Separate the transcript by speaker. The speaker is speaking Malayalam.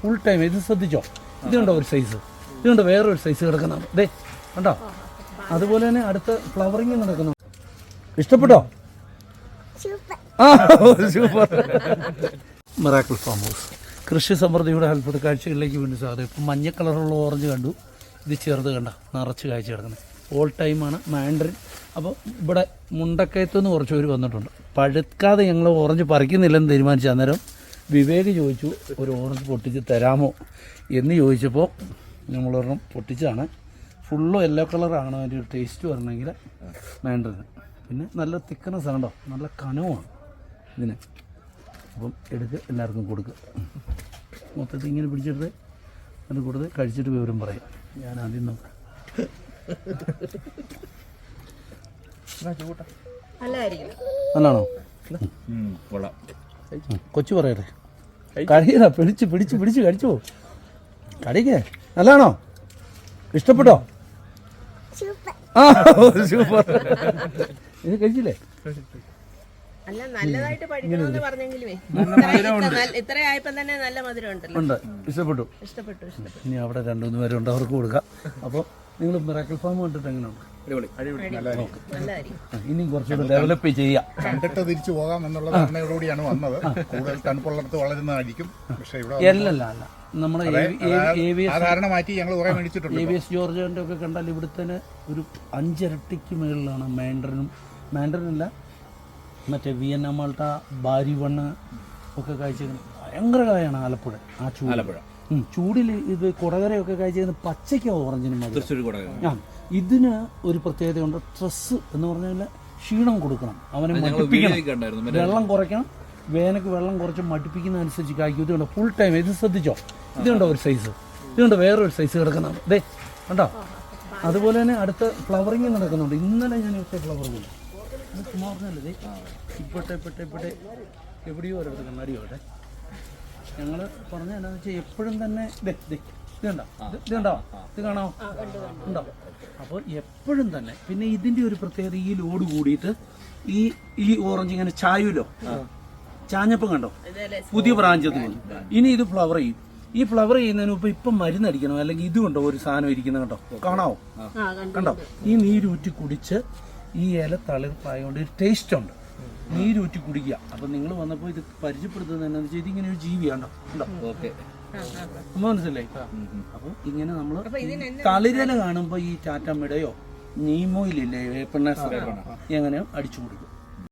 Speaker 1: ഫുൾ ടൈം ഇത് ശ്രദ്ധിച്ചോ, ഇതുണ്ടോ ഒരു സൈസ്, ഇതുണ്ട് വേറൊരു സൈസ് കിടക്കുന്നുണ്ട്, ദേ കണ്ടോ. അതുപോലെ തന്നെ അടുത്ത ഫ്ലവറിങ് നടക്കുന്നു. ഇഷ്ടപ്പെട്ടോ? ആ സൂപ്പർ. മിറാക്കിൾ ഫാം ഹൗസ് കൃഷി സമൃദ്ധിയുടെ അത്ഭുത കാഴ്ചകളിലേക്ക് വേണ്ടി സാധ്യത. ഇപ്പം മഞ്ഞ കളറുള്ള ഓറഞ്ച് കണ്ടു, ഇത് ചെറുത് കണ്ട നിറച്ച് കാഴ്ച കിടക്കുന്നത്. ഓൾ ടൈമാണ് മാൻഡറിൻ. അപ്പോൾ ഇവിടെ മുണ്ടക്കയത്തുനിന്ന് കുറച്ച് പേര് വന്നിട്ടുണ്ട്. പഴുക്കാതെ ഞങ്ങൾ ഓറഞ്ച് പറിക്കുന്നില്ലെന്ന് തീരുമാനിച്ചു. അന്നേരം വിവേക് ചോദിച്ചു ഒരു ഓറഞ്ച് പൊട്ടിച്ച് തരാമോ എന്ന് ചോദിച്ചപ്പോൾ നമ്മളൊരെണ്ണം പൊട്ടിച്ചാണ്. ഫുള്ള് യെല്ലോ കളറാണ് അതിൻ്റെ ഒരു ടേസ്റ്റ് വരണമെങ്കിൽ മാൻഡറിന്. പിന്നെ നല്ല തിക്കനസ് ആണോ, നല്ല കനവുമാണ് ഇതിന്. അപ്പം എടുക്കുക, എല്ലാവർക്കും കൊടുക്കുക. മൊത്തത്തിൽ ഇങ്ങനെ പിടിച്ചെടുത്ത് അത് കൊടുത്ത് കഴിച്ചിട്ട് വിവരം പറയാം. ഞാൻ ആദ്യം നോക്കാം. നല്ലാണോ? കൊച്ചു പറയട്ടെ. കഴിയടാ, പിടിച്ച് പിടിച്ച് പിടിച്ച് കഴിച്ചോ, കടിക്കേ. നല്ലതാണോ? ഇഷ്ടപ്പെട്ടോ? ആ സൂപ്പർ. ഇത് കഴിച്ചില്ലേ?
Speaker 2: അല്ല, നല്ലതായിട്ട് പഠിക്കണമെന്ന് പറഞ്ഞെങ്കിലുമേ ഇത്രയായപ്പോ തന്നെ നല്ല മധുരം
Speaker 1: ഉണ്ട്. ഇഷ്ടപ്പെട്ടു?
Speaker 2: ഇഷ്ടപ്പെട്ടു.
Speaker 1: ഇനി അവിടെ 2-3 പേരുണ്ട്, അവർക്ക് കൊടുക്കാം. അപ്പോൾ നിങ്ങൾ മിറാക്കിൾ ഫാം കണ്ടിട്ട് എങ്ങനെയുണ്ട്? ഇനിയും കുറച്ചുകൂടെ ഡെവലപ്പ് ചെയ്യാം.
Speaker 3: കണ്ടിട്ട് തിരിച്ചു പോകാം എന്നുള്ള ധാരണയോടുകൂടിയാണ് വന്നത്. കൂടുതൽ തണുപ്പുള്ളിടത്ത് വളരുന്നതായിരിക്കും. പക്ഷേ ഇവിടെ
Speaker 1: അല്ല നമ്മുടെ
Speaker 3: മാറ്റി ഞങ്ങൾ കുറെ മേടിച്ചിട്ടുണ്ട്.
Speaker 1: AVS ജോർജിന്റെ ഒക്കെ കണ്ടാൽ ഇവിടുത്തെ ഒരു 5 ഇരട്ടിക്ക് മുകളിലാണ് മാൻഡറിനല്ല മറ്റേ വിയന്ന മാൾട്ട, ബാരിവണ്ണ് ഒക്കെ കാഴ്ചകൾ. ഭയങ്കര കായാണ് ആലപ്പുഴ. ആ ചൂടിൽ ഇത് കൊടകരയൊക്കെ കാഴ്ച പച്ചയ്ക്ക് ഓറഞ്ചിന് ആ. ഇതിന് ഒരു പ്രത്യേകതയുണ്ട്. സ്ട്രെസ് എന്ന് പറഞ്ഞാൽ ക്ഷീണം കൊടുക്കണം, അവനെ മടുപ്പിക്കണം, വെള്ളം കുറയ്ക്കണം. വേനക്ക് വെള്ളം കുറച്ച് മടുപ്പിക്കുന്ന അനുസരിച്ച് കായ്ക്കും. ഇതുകൊണ്ട് ഫുൾ ടൈം. ഇത് ശ്രദ്ധിച്ചോ, ഇതുണ്ടോ ഒരു സൈസ്, ഇതുകൊണ്ട് വേറൊരു സൈസ് കിടക്കുന്നുണ്ട്, ദേ കണ്ടോ. അതുപോലെ തന്നെ അടുത്ത ഫ്ലവറിങ് നടക്കുന്നുണ്ട്. ഇന്നലെ ഞാൻ ഇവിടുത്തെ ഫ്ലവറിങ് പറഞ്ഞല്ലേ ഇപ്പോട്ടെ എവിടെയോ ഒരിടത്ത് കണ്ണാടിയോ അവിടെ ഞങ്ങൾ പറഞ്ഞ എന്താണെന്ന് വെച്ചാൽ എപ്പോഴും തന്നെ ഇതുണ്ടോ, ഇത് കാണാമോ, ഉണ്ടോ. അപ്പോൾ എപ്പോഴും തന്നെ. പിന്നെ ഇതിൻ്റെ ഒരു പ്രത്യേകത, ഈ ലോഡ് കൂടിയിട്ട് ഈ ഓറഞ്ച് ഇങ്ങനെ ചായൂലോ, ചാഞ്ഞപ്പം കണ്ടോ, പുതിയ ബ്രാഞ്ചത്ത് വന്നു. ഇനി ഇത് ഫ്ലവർ ചെയ്യും. ഈ ഫ്ലവർ ചെയ്യുന്നതിന് മുമ്പ് ഇപ്പം മരുന്നടിക്കണം, അല്ലെങ്കിൽ ഇതുകൊണ്ടോ ഒരു സാധനം ഇരിക്കുന്നത് കണ്ടോ, കാണാവോ, കണ്ടോ. ഈ നീരൂറ്റി കുടിച്ച് ഈ ഇല തളിർപ്പായതുകൊണ്ട് ഒരു ടേസ്റ്റ് ഉണ്ട്. നീരൂറ്റി കുടിക്കുക. അപ്പം നിങ്ങൾ വന്നപ്പോൾ ഇത് പരിചയപ്പെടുത്തുന്നത് എന്താണെന്ന് വെച്ചാൽ ഇതിങ്ങനെ ഒരു ജീവിയാണ്ടോ, ഉണ്ടോ, മനസ്സിലായി. അപ്പം ഇങ്ങനെ നമ്മൾ തളിരല കാണുമ്പോൾ ഈ ടാറ്റമ്മയുടെയോ നീമോയിലില്ലേ, വേപ്പണ്ണ എങ്ങനെയോ അടിച്ചു കൊടുക്കും.